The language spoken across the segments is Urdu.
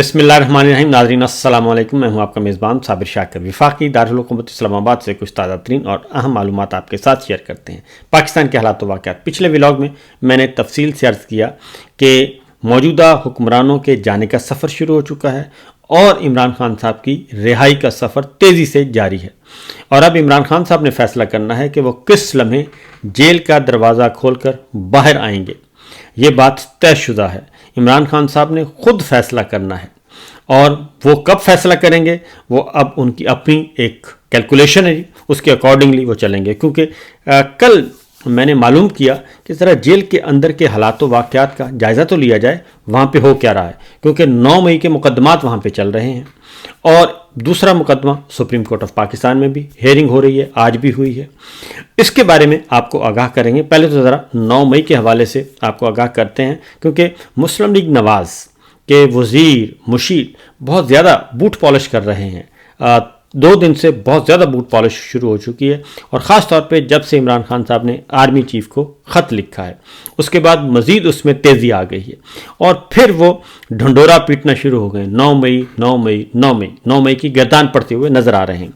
بسم اللہ الرحمن الرحیم. ناظرین السلام علیکم. میں ہوں آپ کا میزبان صابر شاکر. وفاقی دارالحکومت اسلام آباد سے کچھ تازہ ترین اور اہم معلومات آپ کے ساتھ شیئر کرتے ہیں. پاکستان کے حالات و واقعات. پچھلے ولاگ میں نے تفصیل سے عرض کیا کہ موجودہ حکمرانوں کے جانے کا سفر شروع ہو چکا ہے اور عمران خان صاحب کی رہائی کا سفر تیزی سے جاری ہے. اور اب عمران خان صاحب نے فیصلہ کرنا ہے کہ وہ کس لمحے جیل کا دروازہ کھول کر باہر آئیں گے. یہ بات طے شدہ ہے. عمران خان صاحب نے خود فیصلہ کرنا ہے اور وہ کب فیصلہ کریں گے وہ اب ان کی اپنی ایک کیلکولیشن ہے. اس کے اکارڈنگلی وہ چلیں گے. کیونکہ کل میں نے معلوم کیا کہ ذرا جیل کے اندر کے حالات و واقعات کا جائزہ تو لیا جائے, وہاں پہ ہو کیا رہا ہے. کیونکہ 9 مئی کے مقدمات وہاں پہ چل رہے ہیں اور دوسرا مقدمہ سپریم کورٹ آف پاکستان میں بھی ہیئرنگ ہو رہی ہے, آج بھی ہوئی ہے. اس کے بارے میں آپ کو آگاہ کریں گے. پہلے تو ذرا 9 مئی کے حوالے سے آپ کو آگاہ کرتے ہیں کیونکہ مسلم لیگ نواز کہ وزیر مشیر بہت زیادہ بوٹ پالش کر رہے ہیں. 2 دن سے بہت زیادہ بوٹ پالش شروع ہو چکی ہے اور خاص طور پہ جب سے عمران خان صاحب نے آرمی چیف کو خط لکھا ہے اس کے بعد مزید اس میں تیزی آ گئی ہے اور پھر وہ ڈھنڈورا پیٹنا شروع ہو گئے. 9 مئی 9 مئی 9 مئی 9 مئی کی گردان پڑتے ہوئے نظر آ رہے ہیں.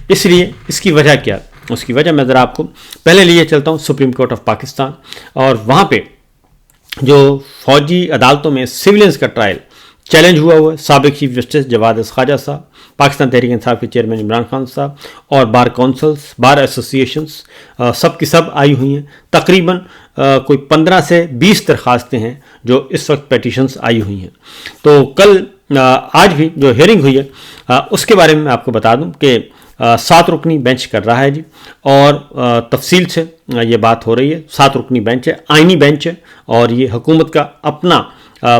اس لیے اس کی وجہ کیا؟ اس کی وجہ میں ذرا آپ کو پہلے لیے چلتا ہوں سپریم کورٹ آف پاکستان. اور وہاں پہ جو فوجی عدالتوں میں سویلینز کا ٹرائل چیلنج ہوا ہے, سابق چیف جسٹس جواد خواجہ صاحب, پاکستان تحریک انصاف کے چیئرمین عمران خان صاحب اور بار کونسلز, بار ایسوسیشنز سب کی سب آئی ہوئی ہیں. تقریباً کوئی 15 سے 20 درخواستیں ہیں جو اس وقت پیٹیشنز آئی ہوئی ہیں. تو کل آج بھی جو ہیئرنگ ہوئی ہے اس کے بارے میں آپ کو بتا دوں کہ 7 رکنی بینچ کر رہا ہے جی, اور تفصیل سے یہ بات ہو رہی ہے. 7 رکنی بینچ ہے, آئینی بینچ ہے اور یہ حکومت کا اپنا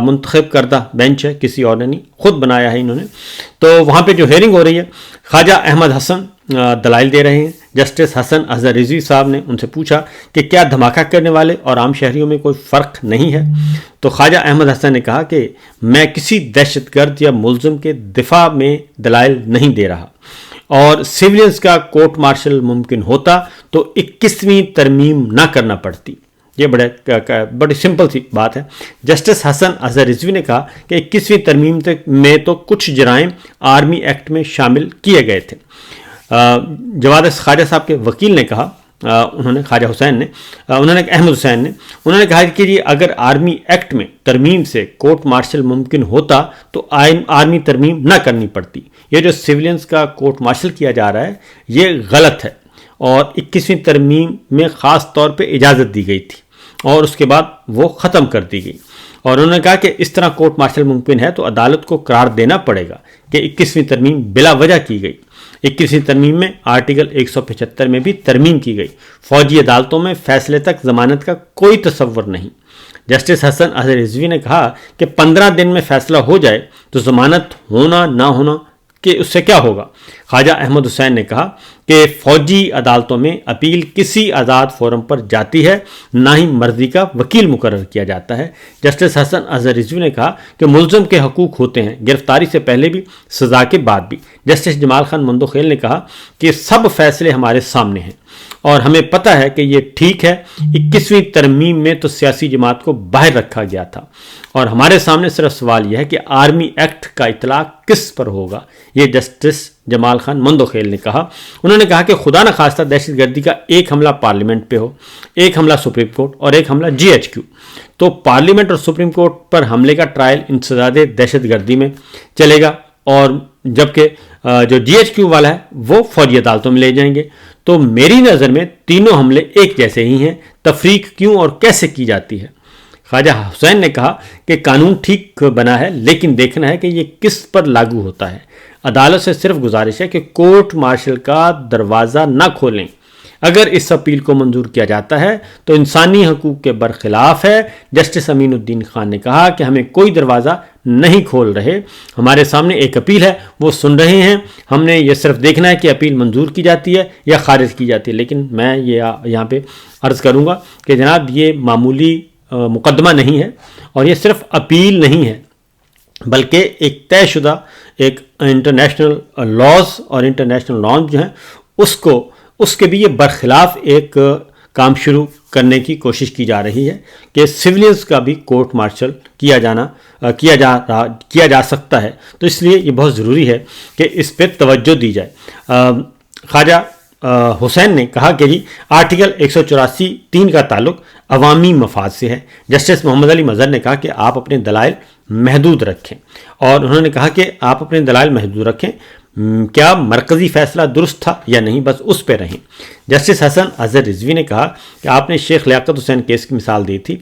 منتخب کردہ بینچ ہے, کسی اور نے نہیں, خود بنایا ہے انہوں نے. تو وہاں پہ جو ہیئرنگ ہو رہی ہے خواجہ احمد حسن دلائل دے رہے ہیں. جسٹس حسن اظہر رضوی صاحب نے ان سے پوچھا کہ کیا دھماکہ کرنے والے اور عام شہریوں میں کوئی فرق نہیں ہے. تو خواجہ احمد حسن نے کہا کہ میں کسی دہشت گرد یا ملزم کے دفاع میں دلائل نہیں دے رہا اور سویلینز کا کورٹ مارشل ممکن ہوتا تو 21ویں ترمیم نہ کرنا پڑتی. یہ بڑی سمپل سی بات ہے. جسٹس حسن اظہر رضوی نے کہا کہ 21ویں ترمیم میں تو کچھ جرائم آرمی ایکٹ میں شامل کیے گئے تھے. جواد خواجہ صاحب کے وکیل نے کہا, انہوں نے خواجہ حسین نے احمد حسین نے انہوں نے کہا کہ یہ اگر آرمی ایکٹ میں ترمیم سے کورٹ مارشل ممکن ہوتا تو آرمی ترمیم نہ کرنی پڑتی. یہ جو سویلینز کا کورٹ مارشل کیا جا رہا ہے یہ غلط ہے اور 21ویں ترمیم میں خاص طور پہ اجازت دی گئی تھی اور اس کے بعد وہ ختم کر دی گئی. اور انہوں نے کہا کہ اس طرح کورٹ مارشل ممکن ہے تو عدالت کو قرار دینا پڑے گا کہ 21ویں ترمیم بلا وجہ کی گئی. 21ویں ترمیم میں آرٹیکل 175 میں بھی ترمیم کی گئی. فوجی عدالتوں میں فیصلے تک ضمانت کا کوئی تصور نہیں. جسٹس حسن اظہر رضوی نے کہا کہ 15 دن میں فیصلہ ہو جائے تو ضمانت ہونا نہ ہونا کہ اس سے کیا ہوگا. خواجہ احمد حسین نے کہا کہ فوجی عدالتوں میں اپیل کسی آزاد فورم پر جاتی ہے, نہ ہی مرضی کا وکیل مقرر کیا جاتا ہے. جسٹس حسن اظہر رضوی نے کہا کہ ملزم کے حقوق ہوتے ہیں, گرفتاری سے پہلے بھی سزا کے بعد بھی. جسٹس جمال خان مندوخیل نے کہا کہ سب فیصلے ہمارے سامنے ہیں اور ہمیں پتہ ہے کہ یہ ٹھیک ہے. 21ویں ترمیم میں تو سیاسی جماعت کو باہر رکھا گیا تھا اور ہمارے سامنے صرف سوال یہ ہے کہ آرمی ایکٹ کا اطلاق کس پر ہوگا. یہ جسٹس جمال خان مندوخیل نے کہا. انہوں نے کہا کہ خدا نہ خواستہ دہشت گردی کا ایک حملہ پارلیمنٹ پہ ہو, ایک حملہ سپریم کورٹ اور ایک حملہ GHQ, تو پارلیمنٹ اور سپریم کورٹ پر حملے کا ٹرائل انسداد دہشت گردی میں چلے گا اور جبکہ جو GHQ والا ہے وہ فوجی عدالتوں میں لے جائیں گے. تو میری نظر میں تینوں حملے ایک جیسے ہی ہیں. تفریق کیوں اور کیسے کی جاتی ہے؟ خواجہ حسین نے کہا کہ قانون ٹھیک بنا ہے لیکن دیکھنا ہے کہ یہ کس پر لاگو ہوتا ہے. عدالت سے صرف گزارش ہے کہ کورٹ مارشل کا دروازہ نہ کھولیں. اگر اس اپیل کو منظور کیا جاتا ہے تو انسانی حقوق کے برخلاف ہے. جسٹس امین الدین خان نے کہا کہ ہمیں کوئی دروازہ نہیں کھول رہے, ہمارے سامنے ایک اپیل ہے, وہ سن رہے ہیں, ہم نے یہ صرف دیکھنا ہے کہ اپیل منظور کی جاتی ہے یا خارج کی جاتی ہے. لیکن میں یہ یہاں پہ عرض کروں گا کہ جناب یہ معمولی مقدمہ نہیں ہے اور یہ صرف اپیل نہیں ہے بلکہ ایک طے شدہ ایک انٹرنیشنل لاز اور انٹرنیشنل نارم جو ہیں اس کے بھی یہ برخلاف ایک کام شروع کرنے کی کوشش کی جا رہی ہے کہ سولینز کا بھی کورٹ مارشل کیا جا سکتا ہے. تو اس لیے یہ بہت ضروری ہے کہ اس پہ توجہ دی جائے. خواجہ حسین نے کہا کہ جی آرٹیکل 184(3) کا تعلق عوامی مفاد سے ہے. جسٹس محمد علی مظہر نے کہا کہ آپ اپنے دلائل محدود رکھیں، اور انہوں نے کہا کہ آپ اپنے دلائل محدود رکھیں، کیا مرکزی فیصلہ درست تھا یا نہیں، بس اس پہ رہیں. جسٹس حسن اظہر رضوی نے کہا کہ آپ نے شیخ لیاقت حسین کیس کی مثال دی تھی.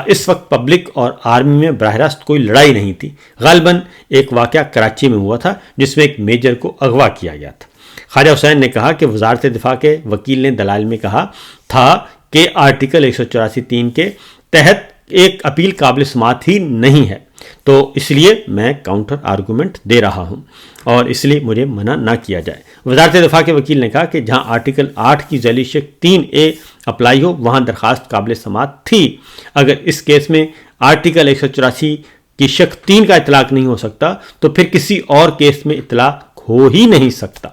اس وقت پبلک اور آرمی میں براہ راست کوئی لڑائی نہیں تھی، غالباً ایک واقعہ کراچی میں ہوا تھا جس میں ایک میجر کو اغوا کیا گیا تھا. خواجہ حسین نے کہا کہ وزارت دفاع کے وکیل نے دلائل میں کہا تھا کہ آرٹیکل 184(3) کے تحت ایک اپیل قابل سماعت ہی نہیں ہے، تو اس لیے میں کاؤنٹر آرگومنٹ دے رہا ہوں اور اس لیے مجھے منع نہ کیا جائے. وزارت دفاع کے وکیل نے کہا کہ جہاں آرٹیکل 8 کی ذیلی شق 3A اپلائی ہو وہاں درخواست قابل سماعت تھی. اگر اس کیس میں آرٹیکل 184 کی شق 3 کا اطلاق نہیں ہو سکتا تو پھر کسی اور کیس میں اطلاق ہو ہی نہیں سکتا.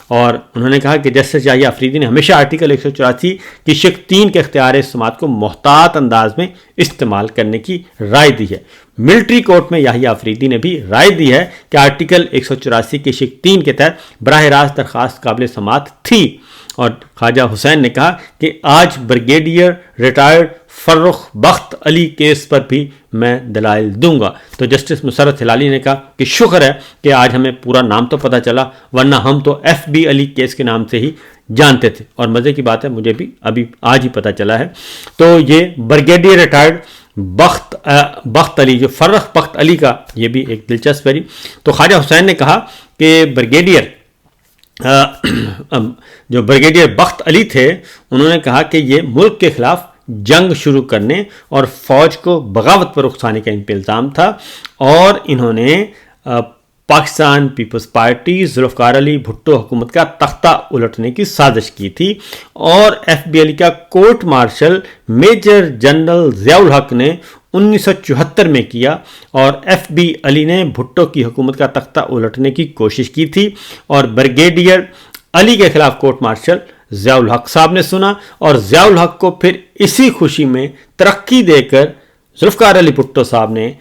اور انہوں نے کہا کہ جسٹس یحییٰ آفریدی نے ہمیشہ آرٹیکل 184 کی شق 3 کے اختیار سماعت کو محتاط انداز میں استعمال کرنے کی رائے دی ہے. ملٹری کورٹ میں یحییٰ آفریدی نے بھی رائے دی ہے کہ آرٹیکل 184 کی شق 3 کے تحت براہ راست درخواست قابل سماعت تھی. اور خواجہ حسین نے کہا کہ آج بریگیڈیئر ریٹائرڈ فرخ بخت علی کیس پر بھی میں دلائل دوں گا. تو جسٹس مسرت ہلالی نے کہا کہ شکر ہے کہ آج ہمیں پورا نام تو پتہ چلا، ورنہ ہم تو FB علی کیس کے نام سے ہی جانتے تھے، اور مزے کی بات ہے مجھے بھی ابھی آج ہی پتہ چلا ہے. تو یہ بریگیڈیئر ریٹائرڈ بخت علی، جو فرخ بخت علی کا، یہ بھی ایک دلچسپ ہے. تو خواجہ حسین نے کہا کہ جو بریگیڈیئر بخت علی تھے انہوں نے کہا کہ یہ ملک کے خلاف جنگ شروع کرنے اور فوج کو بغاوت پر اکسانے کا ان پہ الزام تھا، اور انہوں نے پاکستان پیپلز پارٹی ذوالفقار علی بھٹو حکومت کا تختہ الٹنے کی سازش کی تھی. اور FB علی کا court martial major general Zia ul-Haq نے 1974 میں کیا، اور FB علی نے بھٹو کی حکومت کا تختہ الٹنے کی کوشش کی تھی. اور بریگیڈیئر علی کے خلاف کورٹ مارشل ضیاء الحق صاحب نے سنا، اور ضیاء الحق کو پھر اسی خوشی میں ترقی دے کر ذوالفقار علی بھٹو صاحب نے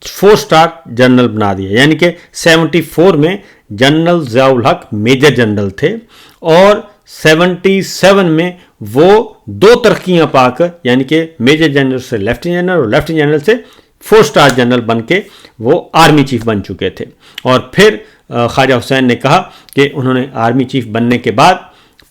4 اسٹار جنرل بنا دیا. یعنی کہ 74 میں جنرل ضیاء الحق میجر جنرل تھے، اور 77 میں وہ 2 ترقیاں پا کر، یعنی کہ میجر جنرل سے لیفٹیننٹ جنرل اور لیفٹیننٹ جنرل سے 4 اسٹار جنرل بن کے وہ آرمی چیف بن چکے تھے. اور پھر خواجہ حسین نے کہا کہ انہوں نے آرمی چیف بننے کے بعد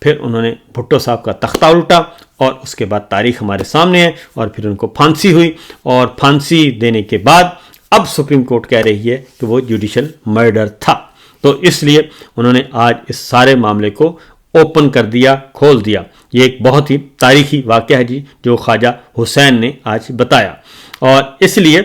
پھر انہوں نے بھٹو صاحب کا تختہ الٹا، اور اس کے بعد تاریخ ہمارے سامنے ہے، اور پھر ان کو پھانسی ہوئی، اور پھانسی دینے کے بعد اب سپریم کورٹ کہہ رہی ہے کہ وہ جوڈیشل مرڈر تھا. تو اس لیے انہوں نے آج اس سارے معاملے کو اوپن کر دیا، کھول دیا. یہ ایک بہت ہی تاریخی واقعہ ہے جی جو خواجہ حسین نے آج بتایا. اور اس لیے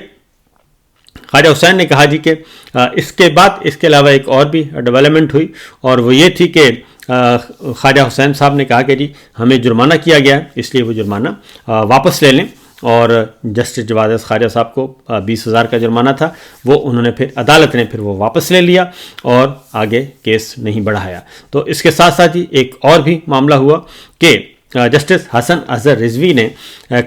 خواجہ حسین نے کہا جی کہ اس کے بعد اس کے علاوہ ایک اور بھی ڈیولپمنٹ ہوئی، اور وہ یہ تھی کہ خواجہ حسین صاحب نے کہا کہ جی ہمیں جرمانہ کیا گیا ہے، اس لیے وہ جرمانہ واپس لے لیں. اور جسٹس جواد خواجہ صاحب کو 20,000 کا جرمانہ تھا، وہ انہوں نے پھر عدالت نے پھر وہ واپس لے لیا اور آگے کیس نہیں بڑھایا. تو اس کے ساتھ ساتھ ہی ایک اور بھی معاملہ ہوا کہ جسٹس حسن اظہر رضوی نے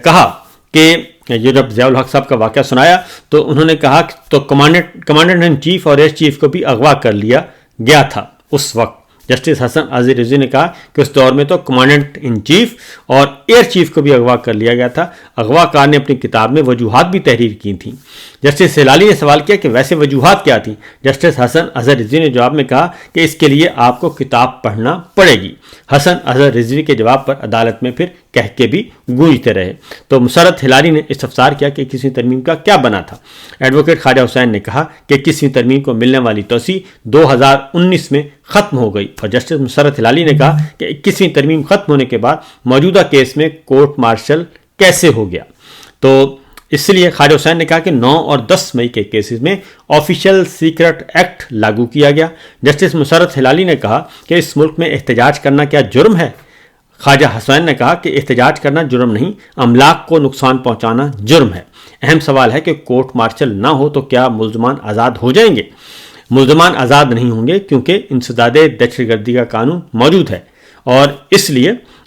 کہا کہ یہ جب ضیاء الحق صاحب کا واقعہ سنایا تو انہوں نے کہا کہ تو کمانڈنٹ ان چیف اور ایئر چیف کو بھی اغوا کر لیا گیا تھا اس وقت. جسٹس حسن اظہر رضوی نے کہا کہ اس دور میں تو کمانڈنٹ ان چیف اور ایئر چیف کو بھی اغوا کر لیا گیا تھا. اغوا کار نے اپنی کتاب میں وجوہات بھی تحریر کی تھیں. جسٹس ہلالی نے سوال کیا کہ ویسے وجوہات کیا تھیں. جسٹس حسن اظہر رضوی نے جواب میں کہا کہ اس کے لیے آپ کو کتاب پڑھنا پڑے گی. حسن اظہر رضوی کے جواب پر عدالت میں پھر کہہ کے بھی گونجتے رہے. تو مسرت ہلالی نے استفسار کیا کہ 21ویں ترمیم کا کیا بنا تھا. ایڈوکیٹ خواجہ حسین نے کہا کہ 21ویں ترمیم کو ملنے والی توسیع 2019 میں ختم ہو گئی. اور جسٹس مسرت ہلالی نے کہا کہ 21ویں ترمیم ختم ہونے کے بعد موجودہ کیس میں کورٹ مارشل کیسے ہو گیا. تو اس لیے خواجہ حسین نے کہا کہ 9 اور 10 مئی کے کیسز میں آفیشل سیکرٹ ایکٹ لاگو کیا گیا. جسٹس مسرت ہلالی نے کہا کہ اس ملک میں احتجاج کرنا کیا جرم ہے. خواجہ حسین نے کہا کہ احتجاج کرنا جرم نہیں، املاک کو نقصان پہنچانا جرم ہے. اہم سوال ہے کہ کورٹ مارشل نہ ہو تو کیا ملزمان آزاد ہو جائیں گے. ملزمان آزاد نہیں ہوں گے کیونکہ انسداد دہشت گردی کا قانون موجود ہے، اور اس لیے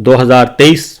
2023,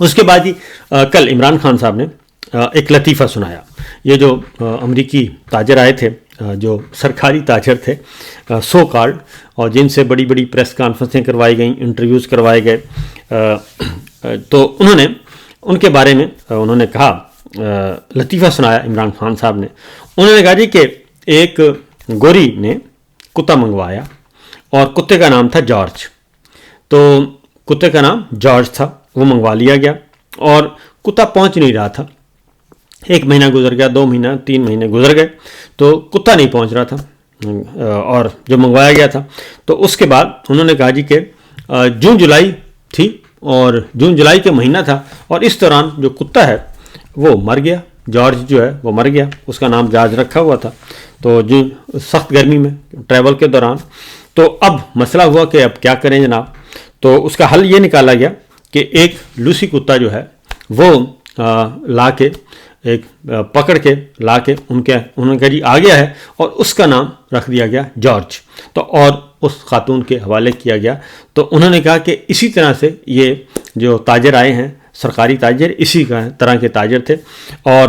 اس کے بعد ہی کل عمران خان صاحب نے ایک لطیفہ سنایا. یہ جو امریکی تاجر آئے تھے، جو سرکاری تاجر تھے سو کالڈ، اور جن سے بڑی بڑی پریس کانفرنسیں کروائی گئیں، انٹرویوز کروائے گئے، تو انہوں نے ان کے بارے میں انہوں نے کہا، لطیفہ سنایا عمران خان صاحب نے. انہوں نے کہا جی کہ ایک گوری نے کتا منگوایا اور کتے کا نام تھا جارج. تو کتے کا نام جارج تھا، وہ منگوا لیا گیا اور کتا پہنچ نہیں رہا تھا. 1 مہینہ گزر گیا، 2 مہینہ، 3 مہینے گزر گئے تو کتا نہیں پہنچ رہا تھا اور جو منگوایا گیا تھا. تو اس کے بعد انہوں نے کہا جی کہ جون جولائی تھی اور جون جولائی کے مہینہ تھا، اور اس دوران جو کتا ہے وہ مر گیا. جارج جو ہے وہ مر گیا، اس کا نام جارج رکھا ہوا تھا. تو جو سخت گرمی میں ٹریول کے دوران، تو اب مسئلہ ہوا کہ اب کیا کریں جناب. تو اس کا حل یہ نکالا گیا کہ ایک لوسی کتا جو ہے وہ لا کے ایک پکڑ کے لا کے انہوں نے کہا جی آ گیا ہے، اور اس کا نام رکھ دیا گیا جارج. تو اور اس خاتون کے حوالے کیا گیا. تو انہوں نے کہا کہ اسی طرح سے یہ جو تاجر آئے ہیں، سرکاری تاجر، اسی طرح کے تاجر تھے، اور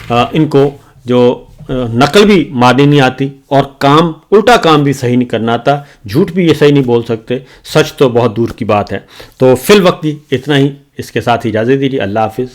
ان کو جو نقل بھی مارنی نہیں آتی اور الٹا کام بھی صحیح نہیں کرنا آتا. جھوٹ بھی یہ صحیح نہیں بول سکتے، سچ تو بہت دور کی بات ہے. تو فی الوقت اتنا ہی، اس کے ساتھ اجازت دیجیے. اللہ حافظ.